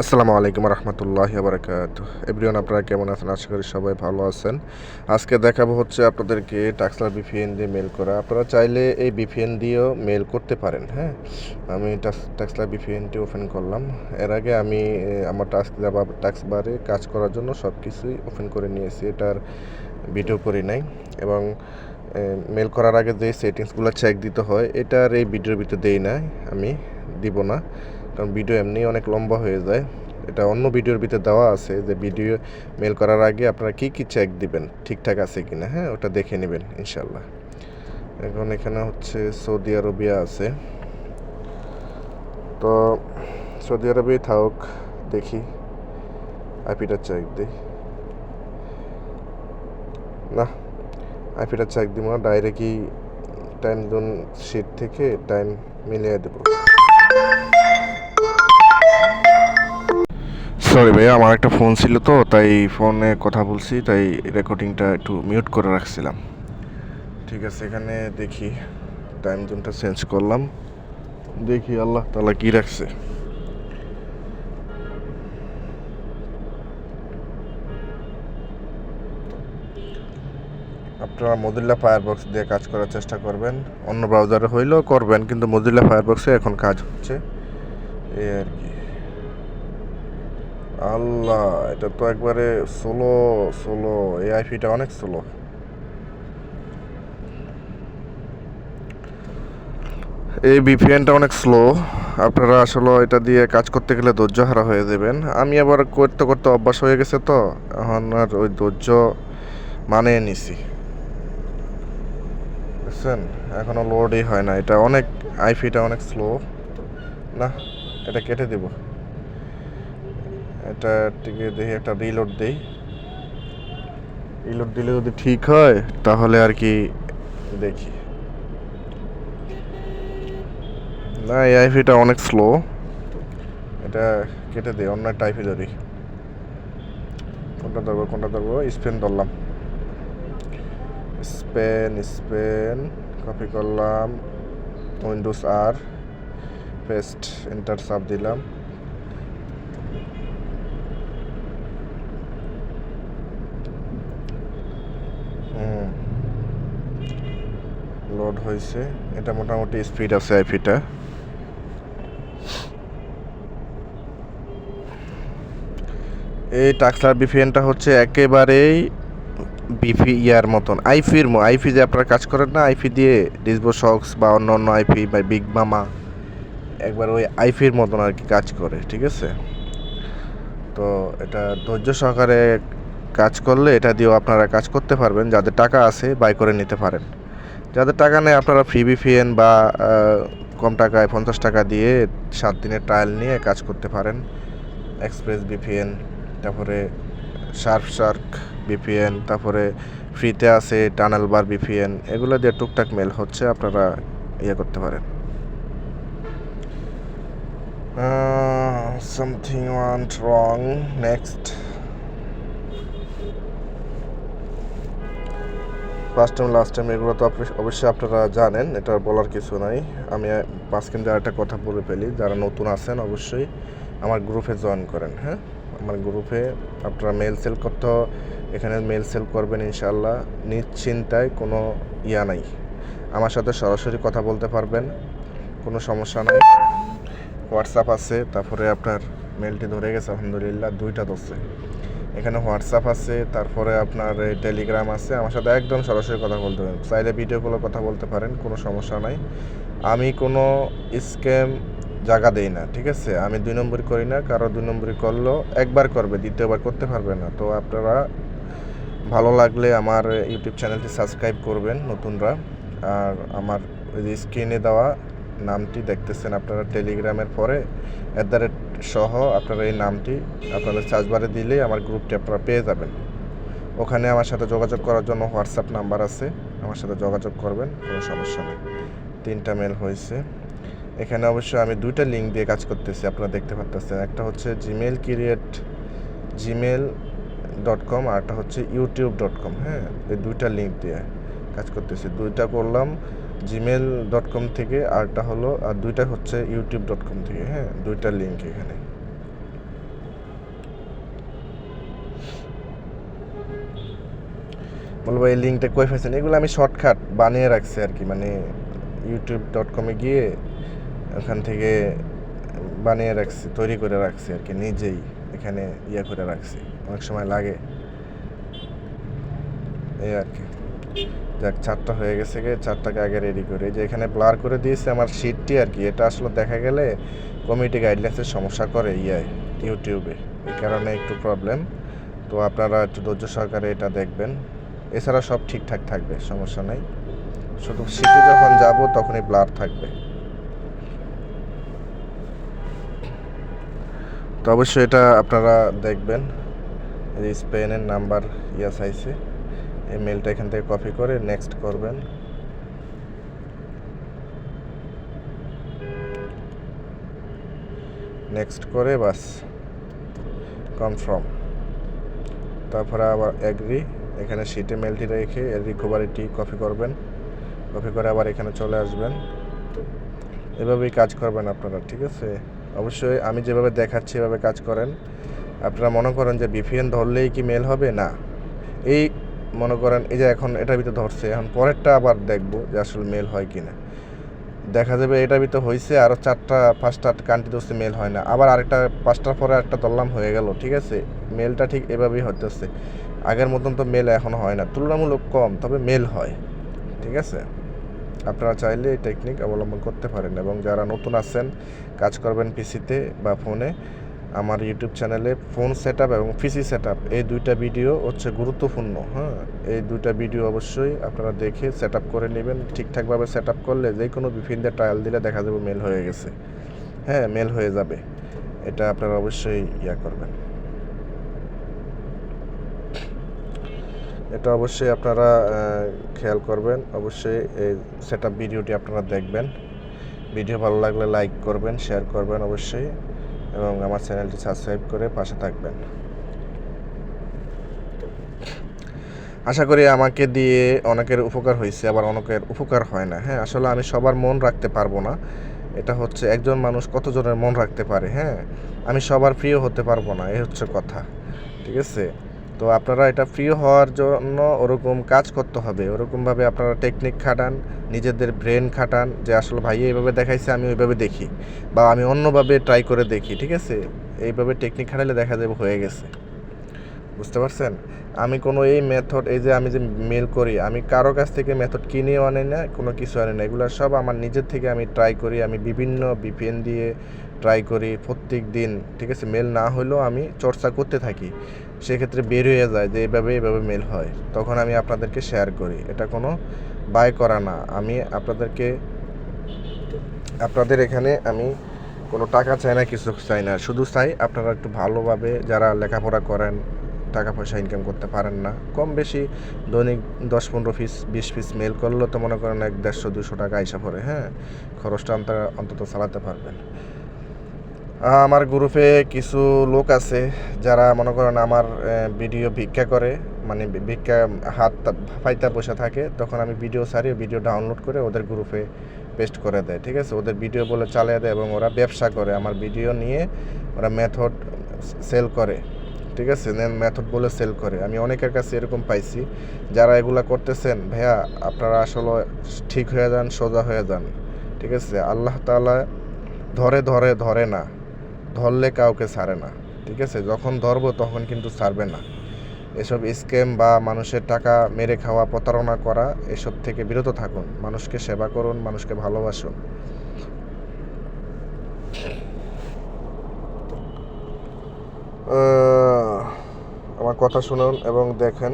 আসসালামু আলাইকুম রহমতুল্লাহি বারাকাতুহু। এভরিওয়ান, আপনারা কেমন আছেন? আশা করি সবাই ভালো আছেন। আজকে দেখাবো হচ্ছে আপনাদেরকে টাক্সলার ভিপিএন দিয়ে মেল করা। আপনারা চাইলে এই ভিপিএন দিয়েও মেল করতে পারেন। হ্যাঁ, আমি টাক্সলার ভিপিএনটি ওপেন করলাম। এর আগে আমি আমার টাস্ক বারে কাজ করার জন্য সব কিছুই ওপেন করে নিয়েছি, এটার ভিডিও করি নাই। এবং মেল করার আগে যে সেটিংসগুলো চেক দিতে হয়, এটার এই ভিডিওর ভিতরে দেই না, আমি দিব না, কারণ ভিডিও এমনি অনেক লম্বা হয়ে যায়। এটা অন্য ভিডিওর ভিতরে দেওয়া আছে যে ভিডিও মেল করার আগে আপনারা কী কী চেক দিবেন, ঠিকঠাক আছে কি না। হ্যাঁ, ওটা দেখে নেবেন ইনশাল্লাহ। এখন এখানে হচ্ছে সৌদি আরবিয়া আছে, তো সৌদি আরবেই থাক, দেখি আইপিটা চেক দিই। না, আইপিটা চেক দিব না, ডাইরেক্টই টাইম জোন শিট থেকে টাইম মিলিয়ে দেবো। সরি ভাইয়া, আমার একটা ফোন ছিল তো, তাই ফোনে কথা বলছি, তাই রেকর্ডিংটা একটু মিউট করে রাখছিলাম। ঠিক আছে, এখানে দেখি টাইম জোনটা চেঞ্জ করলাম, দেখি আল্লাহ তাআলা কি রাখছে। আপনারা মজিল্লা ফায়ারবক্স দিয়ে কাজ করার চেষ্টা করবেন, অন্য ব্রাউজারে হইলেও করবেন, কিন্তু মজিল্লা ফায়ারবক্সে এখন কাজ হচ্ছে, এই আর কি। আল্লাহ, এটা তো একবারে স্লো স্লো, এই আইপিটা অনেক স্লো। এই ভিপিএনটা অনেক স্লো। আপনারা আসলে এটা দিয়ে কাজ করতে গেলে ধৈর্য হারা হয়ে যাবেন। আমি আবার করতে করতে অভ্যাস হয়ে গেছে, তো এখন আর ওই ধৈর্য মানিয়ে নিছি, বুঝছেন। এখনও লোডই হয় না, এটা অনেক, আইপিটা অনেক স্লো। না, এটা কেটে দেব, এটা থেকে দেখি একটা রিলোড দেই। রিলোড দিলে যদি ঠিক হয় তাহলে আর কি দেখি। না, এই আইপিটা অনেক স্লো, এটা কেটে দিই, অন্য একটা আইপি ধরি। কোনটা ধরবো? স্পেন ধরলাম, স্পেন কপি করলাম, উইন্ডোজ আর পেস্ট, এন্টার চাপ দিলাম। লোড হয়েছে, এটা মোটামুটি স্পিড আছে আইপিটা। এই টাক্সলার ভিপিএনটা হচ্ছে একেবারেই বিপি ইয়ার মতন, আইপি যে আপনারা কাজ করেন না, আইপি দিয়ে ডিসবো শক্স বা অন্য অন্য আইপি বা বিগ মামা, একবার ওই আইপির মতন আর কি কাজ করে, ঠিক আছে। তো এটা ধৈর্য সহকারে কাজ করলে এটা দিয়েও আপনারা কাজ করতে পারবেন। যাদের টাকা আছে বাই করে নিতে পারেন, যাদের টাকা নেই আপনারা ফ্রি ভিপিএন বা কম টাকায় 50 টাকা দিয়ে 7 দিনের ট্রায়াল নিয়ে কাজ করতে পারেন। এক্সপ্রেস ভিপিএন, তারপরে শার্ক ভিপিএন, তারপরে ফ্রিতে আছে টানেল বার ভিপিএন, এগুলো দিয়ে টুকটাক মেল হচ্ছে, আপনারা ইয়ে করতে পারেন। Something want wrong, next. First time last time এগুলো তো অবশ্যই আপনারা জানেন, এটা বলার কিছু নাই। আমি মাঝখানে একটা কথা বলে ফেলি, যারা নতুন আছেন অবশ্যই আমার গ্রুপে জয়েন করেন। হ্যাঁ, আমার গ্রুপে আপনারা মেল সেল করতে, এখানে মেল সেল করবেন ইনশাল্লাহ, নিশ্চিন্তায় কোনো ইয়া নাই। আমার সাথে সরাসরি কথা বলতে পারবেন, কোনো সমস্যা নাই। হোয়াটসঅ্যাপ আছে, তারপরে আপনার মেলটি ধরে গেছে আলহামদুলিল্লাহ, 2টা ধরছে। এখানে হোয়াটসঅ্যাপ আছে, তারপরে আপনার টেলিগ্রাম আছে, আমার সাথে একদম সরাসরি কথা বলতে পারেন, চাইলে ভিডিও কলে কথা বলতে পারেন, কোনো সমস্যা নাই। আমি কোনো স্ক্যাম জায়গা দেই না, ঠিক আছে। আমি 2 নম্বরই করি না, কারো 2 নম্বরই করলেও একবার করবে, দ্বিতীয়বার করতে পারবে না। তো আপনারা ভালো লাগলে আমার ইউটিউব চ্যানেলটি সাবস্ক্রাইব করবেন নতুনরা, আর আমার ওই যে স্ক্রিনে দেওয়া নামটি দেখতেছেন আপনারা, টেলিগ্রামের পরে সহ আপনারা এই নামটি আপনাদের সার্চবারে দিলেই আমার গ্রুপটি আপনারা পেয়ে যাবেন। ওখানে আমার সাথে যোগাযোগ করার জন্য হোয়াটসঅ্যাপ নাম্বার আছে, আমার সাথে যোগাযোগ করবেন, কোনো সমস্যা নেই। 3টা মেল হয়েছে। এখানে অবশ্যই আমি 2টা লিঙ্ক দিয়ে কাজ করতেছি, আপনারা দেখতে পাচ্ছেন। একটা হচ্ছে gmail.com আর একটা হচ্ছে youtube.com। হ্যাঁ, এই 2টা লিঙ্ক দিয়ে কাজ করতেছি। 2টা করলাম gmail.com থেকে, আরটা হলো, আর 2টা হচ্ছে youtube.com থেকে। হ্যাঁ, 2টা লিঙ্ক এখানে। বলবো এই লিঙ্কটা কই পাইছেন, এগুলো আমি শর্টকাট বানিয়ে রাখছি আর কি, মানে youtube.com-এ গিয়ে ওখান থেকে বানিয়ে রাখছি, তৈরি করে রাখছি আর কি, নিজেই এখানে ইয়ে করে রাখছি, অনেক সময় লাগে এই আর কি। যাক 4টা হয়ে গেছে, 4টাকে আগে রেডি করে যে এখানে ব্লার করে দিয়েছে আমার শিটটি আর কি। এটা আসলে দেখা গেলে কমিউনিটি গাইডলাইন্সের সমস্যা করে ইউটিউবে, এই কারণে একটু প্রবলেম। তো আপনারা একটু ধৈর্য সহকারে এটা দেখবেন, এছাড়া সব ঠিকঠাক থাকবে, সমস্যা নাই। শুধু শিটে যখন যাব তখনই ব্লার থাকবে। তো অবশ্যই এটা আপনারা দেখবেন। এই স্পেনের নাম্বার চাইছে, এই মেলটা এখান থেকে কপি করে নেক্সট করবেন। নেক্সট করে বাস কনফার্ম, তারপরে আবার অ্যাগ্রি, এখানে শিটে মেলটি রেখে রিকভারিটি কপি করবেন, কপি করে আবার এখানে চলে আসবেন। এভাবেই কাজ করবেন আপনারা, ঠিক আছে? অবশ্যই আমি যেভাবে দেখাচ্ছি এভাবে কাজ করেন। আপনারা মনে করেন যে VPN ধরলেই কি মেল হবে, না। এই মনে করেন এই যে এখন এটার ভিতরে ধরছে, এখন পরেরটা আবার দেখবো যে আসলে মেল হয় কি না। দেখা যাবে এটার ভিতরে হয়েছে, আরও 4টা-5টা কান্ট্রি ধরছে, মেল হয় না, আবার আরেকটা 5টার পরে আরেকটা ধরলাম, হয়ে গেল, ঠিক আছে? মেলটা ঠিক এভাবেই হতেছে। আগের মতন তো মেল এখন হয় না, তুলনামূলক কম, তবে মেল হয়, ঠিক আছে? আপনারা চাইলে এই টেকনিক অবলম্বন করতে পারেন। এবং যারা নতুন আছেন, কাজ করবেন পিসিতে বা ফোনে, আমার ইউটিউব চ্যানেলে ফোন সেট আপ এবং পিসি সেট আপ এই 2টা ভিডিও হচ্ছে গুরুত্বপূর্ণ। হ্যাঁ, এই 2টা ভিডিও অবশ্যই আপনারা দেখে সেট আপ করে নেবেন। ঠিকঠাকভাবে সেট আপ করলে যে কোনো VPN দিয়ে ট্রায়াল দিলে দেখা যাবে মেল হয়ে গেছে। হ্যাঁ, মেল হয়ে যাবে, এটা আপনারা অবশ্যই করবেন। এটা অবশ্যই আপনারা খেয়াল করবেন। অবশ্যই এই সেট আপ ভিডিওটি আপনারা দেখবেন। ভিডিও ভালো লাগলে লাইক করবেন, শেয়ার করবেন অবশ্যই, এবং আমার চ্যানেলটি সাবস্ক্রাইব করে পাশে থাকবেন। আশা করি আমাকে দিয়ে অনেকের উপকার হয়েছে, আবার অনেকের উপকার হয় না। হ্যাঁ, আসলে আমি সবার মন রাখতে পারবো না, এটা হচ্ছে একজন মানুষ কতজনের মন রাখতে পারে। হ্যাঁ, আমি সবার প্রিয় হতে পারবো না, এই হচ্ছে কথা, ঠিক আছে? তো আপনারা এটা প্রিয় হওয়ার জন্য ওরকম কাজ করতে হবে, ওরকমভাবে আপনারা টেকনিক খাটান, নিজেদের ব্রেন খাটান, যে আসলে ভাই এইভাবে দেখাইছে আমি ওইভাবে দেখি, বা আমি অন্যভাবে ট্রাই করে দেখি, ঠিক আছে? এইভাবে টেকনিক খাটালে দেখা যাবে হয়ে গেছে, বুঝতে পারছেন? আমি কোনো এই মেথড, এই যে আমি যে মেল করি, আমি কারো কাছ থেকে মেথড কিনেও আনি না, কোনো কিছু আনি না, এগুলো সব আমার নিজের থেকে আমি ট্রাই করি। আমি বিভিন্ন VPN দিয়ে ট্রাই করি প্রত্যেক দিন, ঠিক আছে? মেল না হলেও আমি চর্চা করতে থাকি, সেক্ষেত্রে বের হয়ে যায় যে এইভাবে মেল হয়, তখন আমি আপনাদেরকে শেয়ার করি। এটা কোনো বাই করা না, আমি আপনাদের এখানে আমি কোনো টাকা চাই না, কিছু চাই না, শুধু চাই আপনারা একটু ভালোভাবে, যারা লেখাপড়া করেন, টাকা পয়সা ইনকাম করতে পারেন না, কম বেশি দৈনিক 10-15 পিস 20 পিস মেল করলেও তো মনে করেন 150-200 টাকা আইসা পড়ে। হ্যাঁ, খরচটা অন্তত চালাতে পারবেন। আমার গ্রুপে কিছু লোক আছে যারা মনে করেন আমার ভিডিও ভিক্ষা করে, মানে ভিক্ষা হাত পাইতা বসে থাকে, তখন আমি ভিডিও ছাড়ি, ভিডিও ডাউনলোড করে ওদের গ্রুপে পেস্ট করে দেয়, ঠিক আছে? ওদের ভিডিও বলে চালিয়ে দেয়, এবং ওরা ব্যবসা করে, আমার ভিডিও নিয়ে ওরা মেথড সেল করে, ঠিক আছে? মেথড বলে সেল করে। আমি অনেকের কাছে এরকম পাইছি, যারা এগুলা করতেছেন, ভাইয়া আপনারা আসলে ঠিক হয়ে যান, সোজা হয়ে যান, ঠিক আছে? আল্লাহ তাআলা ধরে না, ধরলে কাউকে ছাড়ে না, ঠিক আছে? যখন ধরবো তখন কিন্তু ছাড়বে না। এসব স্ক্যাম বা মানুষের টাকা মেরে খাওয়া, প্রতারণা করা, এসব থেকে বিরত থাকুন। মানুষকে সেবা করুন, মানুষকে ভালোবাসুন। আমার কথা শুনুন এবং দেখেন,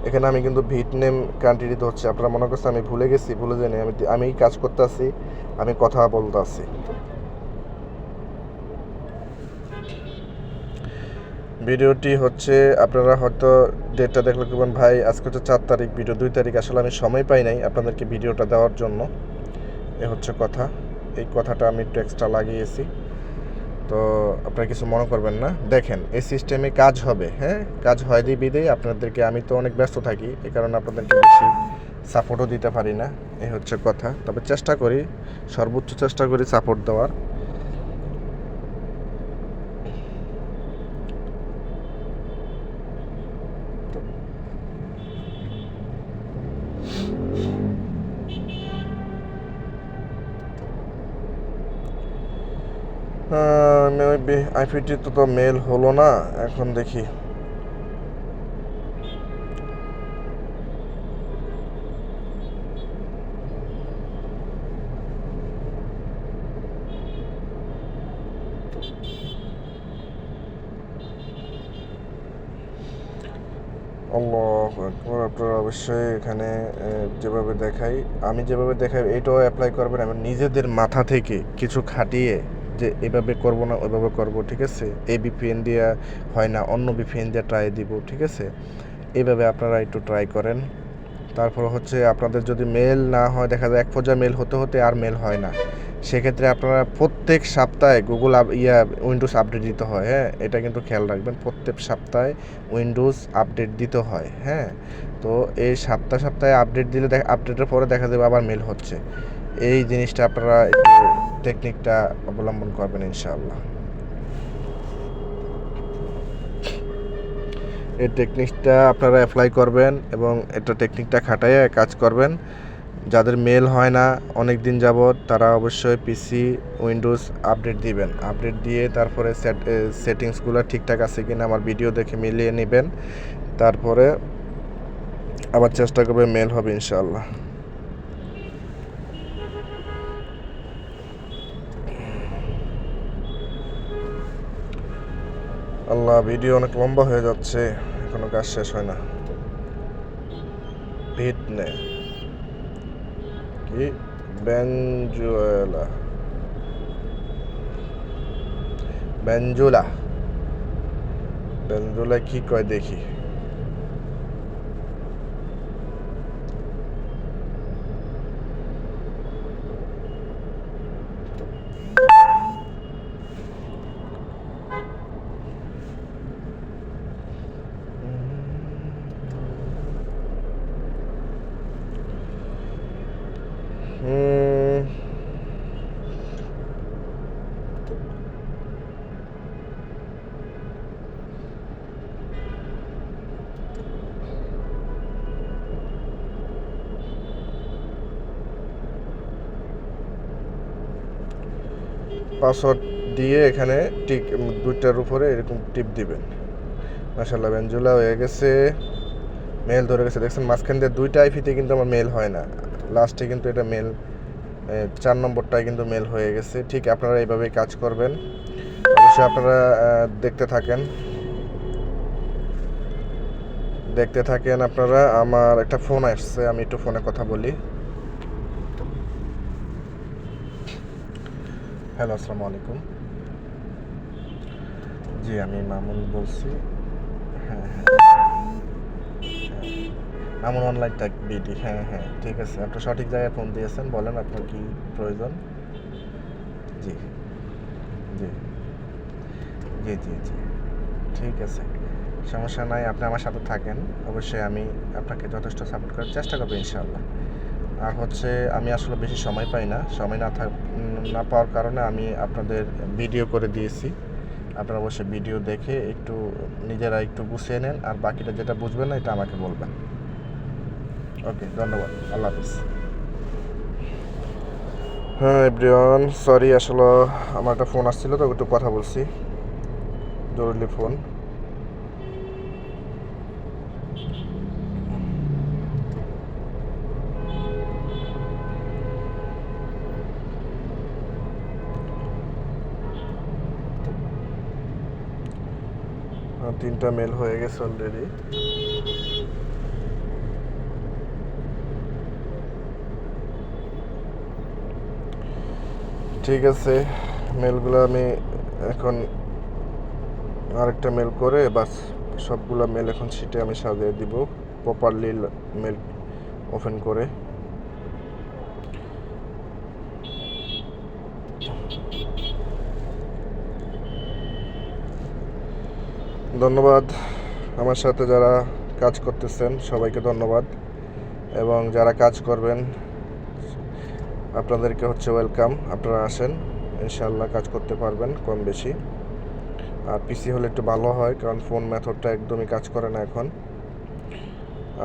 এখানে আমি কিন্তু ভিয়েতনাম কান্ট্রি ধরছি। আপনারা মনে করছেন আমি ভুলে যাইনি, আমি কাজ করতে আছি, আমি কথা বলতে আছি। ভিডিওটি হচ্ছে, আপনারা হয়তো ডেটটা দেখলে বলবেন ভাই আজকে হচ্ছে 4 তারিখ, ভিডিও 2 তারিখ, আসলে আমি সময় পাই নাই আপনাদেরকে ভিডিওটা দেওয়ার জন্য, এ হচ্ছে কথা। এই কথাটা আমি একটু এক্সট্রা লাগিয়েছি, তো আপনারা কিছু মনে করবেন না। দেখেন এই সিস্টেমে কাজ হবে, হ্যাঁ, কাজ হয় বিদেই আপনাদেরকে, আমি তো অনেক ব্যস্ত থাকি, এই কারণে আপনাদেরকে বেশি সাপোর্টও দিতে পারি না, এই হচ্ছে কথা। তবে চেষ্টা করি, সর্বোচ্চ চেষ্টা করি সাপোর্ট দেওয়ার। আইপিটি তো মেল হলো না, এখন দেখি। আল্লাহু আকবার। আপনারা অবশ্যই এখানে যেভাবে দেখাই, আমি যেভাবে দেখাই এটাও অ্যাপ্লাই করবেন। আমি নিজেদের মাথা থেকে কিছু খাটিয়ে যে এভাবে করব না ওইভাবে করব, ঠিক আছে? এই ভিপিএন দিয়ে হয় না, অন্য ভিপিএন দিয়ে ট্রাই দিব, ঠিক আছে? এইভাবে আপনারা একটু ট্রাই করেন। তারপর হচ্ছে আপনাদের যদি মেল না হয়, দেখা যায় এক পর্যায়ে মেল হতে হতে আর মেল হয় না, সেক্ষেত্রে আপনারা প্রত্যেক সপ্তাহে উইন্ডোজ আপডেট দিতে হয়। হ্যাঁ, এটা কিন্তু খেয়াল রাখবেন, প্রত্যেক সপ্তাহে উইন্ডোজ আপডেট দিতে হয়। হ্যাঁ, তো এই সপ্তাহে আপডেট দিলে আপডেটের পরে দেখা যাবে আবার মেল হচ্ছে। এই জিনিসটা আপনারা একটু টেকনিকটা অবলম্বন করবেন ইনশাআল্লাহ। এই টেকনিকটা আপনারা অ্যাপ্লাই করবেন এবং এটা টেকনিকটা খাটাইয়ে কাজ করবেন। যাদের মেল হয় না অনেক দিন যাবৎ, তারা অবশ্যই পিসি উইন্ডোজ আপডেট দিবেন। আপডেট দিয়ে তারপরে সেটিংসগুলো ঠিকঠাক আছে কিনা আমার ভিডিও দেখে মিলিয়ে নেবেন। তারপরে আবার চেষ্টা করবে, মেল হবে ইনশাআল্লাহ। আল্লাহ, ভিডিও অনেক লম্বা হয়ে যাচ্ছে, এখনো কাজ শেষ হয় না। ভিটনে কি বেঞ্জুলা কি কয় দেখি। পাসওয়ার্ড দিয়ে এখানে টিক দুইটার উপরে এরকম টিপ দিবেন। মাশাআল্লাহ, বেঞ্জুলা হয়ে গেছে, মেল ধরে গেছে। দেখছেন মাঝখান দিয়ে দুইটা আইপিতে কিন্তু আমার মেল হয় না, লাস্টে কিন্তু এটা মেল 4 নম্বরটায় কিন্তু মেল হয়ে গেছে। ঠিক আপনারা এইভাবেই কাজ করবেন। অবশ্যই আপনারা দেখতে থাকেন আপনারা। আমার একটা ফোন আসছে, আমি একটু ফোনে কথা বলি। হ্যালো, আসসালামু আলাইকুম। জি, আমি মামুন বলছি। হ্যাঁ হ্যাঁ, মামুন অনলাইন টেক বিডি। হ্যাঁ হ্যাঁ, ঠিক আছে, আপনি সঠিক জায়গায় ফোন দিয়েছেন। বলেন আপনার কি প্রয়োজন? জি জি জি জি জি, ঠিক আছে, সমস্যা নাই। আপনি আমার সাথে থাকেন, অবশ্যই আমি আপনাকে যথেষ্ট সাপোর্ট করার চেষ্টা করবো ইনশাআল্লাহ। আর হচ্ছে আমি আসলে বেশি সময় পাই না, সময় না পাওয়ার কারণে আমি আপনাদের ভিডিও করে দিয়েছি। আপনারা অবশ্যই ভিডিও দেখে একটু নিজেরা একটু গুছিয়ে নেন, আর বাকিটা যেটা বুঝবেন না এটা আমাকে বলবেন। ওকে, ধন্যবাদ, আল্লাহ হাফিজ। হ্যাঁ এভরিওয়ান, সরি, আসলে আমার একটা ফোন আসছিল তো, একটু কথা বলছি, জরুরি ফোন। তিনটা মেল হয়ে গেছে অলরেডি। ঠিক আছে, মেলগুলো আমি এখন আরেকটা মেল করে বাস সবগুলো মেল এখন শিটে আমি সাজিয়ে দিব প্রপারলি, মেল ওপেন করে। ধন্যবাদ আমার সাথে যারা কাজ করতেছেন, সবাইকে ধন্যবাদ। এবং যারা কাজ করবেন আপনাদেরকে হচ্ছে ওয়েলকাম। আপনারা আসেন, ইনশাআল্লাহ কাজ করতে পারবেন কম বেশি। আর পিসি হলে একটু ভালো হয়, কারণ ফোন মেথডটা একদমই কাজ করে না এখন।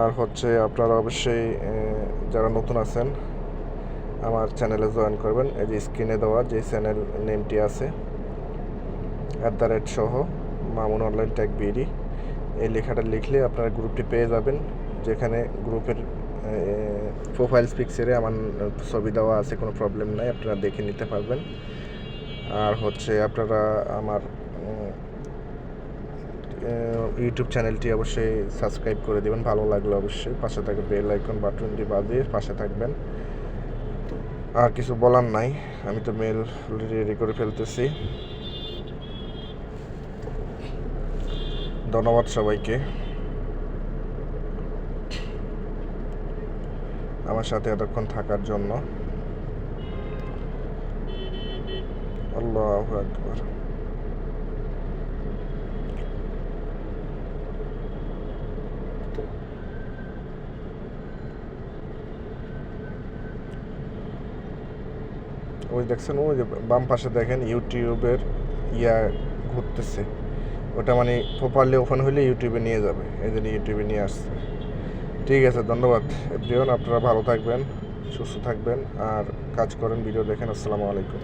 আর হচ্ছে আপনারা অবশ্যই যারা নতুন আছেন আমার চ্যানেলে জয়েন করবেন। এই যে স্ক্রিনে দেওয়া যে চ্যানেল নেমটি আছে সহ মামুন অনলাইন ট্যাগ বিডি, এই লেখাটা লিখলে আপনারা গ্রুপটি পেয়ে যাবেন, যেখানে গ্রুপের প্রোফাইল পিকচারে আমার ছবি দেওয়া আছে, কোনো প্রবলেম নাই, আপনারা দেখে নিতে পারবেন। আর হচ্ছে আপনারা আমার ইউটিউব চ্যানেলটি অবশ্যই সাবস্ক্রাইব করে দেবেন, ভালো লাগলে অবশ্যই পাশে থাকবে বেল আইকন বাটনটি বাজিয়ে পাশে থাকবেন। আর কিছু বলার নাই, আমি তো মেল রেডি করে ফেলতেছি। ধন্যবাদ সবাইকে আমার সাথে এতক্ষণ থাকার জন্য। আল্লাহু আকবার। ওই দেখছেন, ওই যে বাম পাশে দেখেন ইউটিউবের ঘুরতেছে, ওটা মানে প্রপারলি ওপেন হলে ইউটিউবে নিয়ে যাবে, এই জন্য ইউটিউবে নিয়ে আসছে। ঠিক আছে, ধন্যবাদ এভরিওয়ান, আপনারা ভালো থাকবেন, সুস্থ থাকবেন, আর কাজ করেন, ভিডিও দেখেন। আসসালামু আলাইকুম।